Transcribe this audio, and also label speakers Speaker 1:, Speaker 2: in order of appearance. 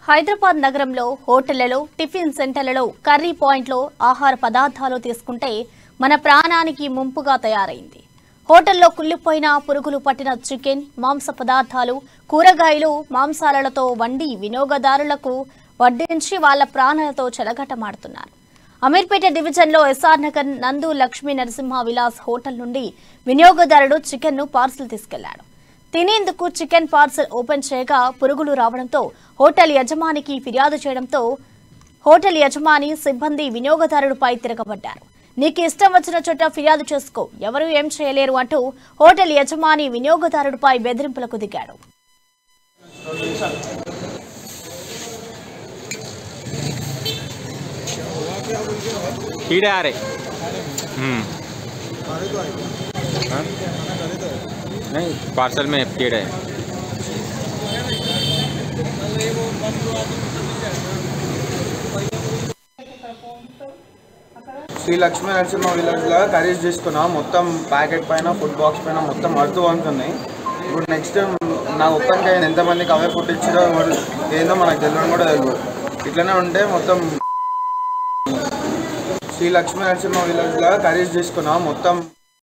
Speaker 1: హైదరాబాద్ నగరంలో హోటళ్లలో, టిఫిన్ సెంటర్లలో, కర్రీ పాయింట్లో ఆహార పదార్థాలు తీసుకుంటే మన ప్రాణానికి ముంపుగా తయారైంది. హోటల్లో కుళ్ళిపోయిన పురుగులు పట్టిన చికెన్, మాంస పదార్థాలు, కూరగాయలు, మాంసాలతో వండి వినియోగదారులకు వడ్డించి వాళ్ల ప్రాణాలతో చెలగటమాడుతున్నారు. అమీర్పేట డివిజన్లో ఎస్ఆర్ నగర్ నందు లక్ష్మీ నరసింహ విలాస్ హోటల్ నుండి వినియోగదారుడు చికెన్ను పార్సల్ తీసుకెళ్లాడు. తినేందుకు చికెన్ పార్సల్ ఓపెన్ చేయగా పురుగులు రావడంతో హోటల్ యజమానికి ఫిర్యాదు చేయడంతో హోటల్ యజమాని సిబ్బంది వినియోగదారుడిపై తిరగబడ్డారు. నీకు ఇష్టం వచ్చిన చోట ఫిర్యాదు చేసుకో, ఎవరూ ఏం చేయలేరు అంటూ హోటల్ యజమాని వినియోగదారుడిపై బెదిరింపులకు దిగాడు.
Speaker 2: कीड़े आ रहे नहीं पार्सल में कीड़े है।
Speaker 3: శ్రీ లక్ష్మీ నరసింహ విలేజ్లో కర్రీస్ తీసుకున్నాం. మొత్తం ప్యాకెట్ పైన ఫుడ్ బాక్స్ పైన మొత్తం అర్థు అనుకున్నాయి. ఇప్పుడు నెక్స్ట్ నా ఒక్కరికి అయిన ఎంతమందికి అవే ఫుడ్ ఇచ్చారో ఏందో మనకు తెలియడం కూడా తెలియదు. ఇట్లనే ఉంటే మొత్తం శ్రీ లక్ష్మీ నరసింహ విలేజ్లో కర్రీస్ తీసుకున్నాం. మొత్తం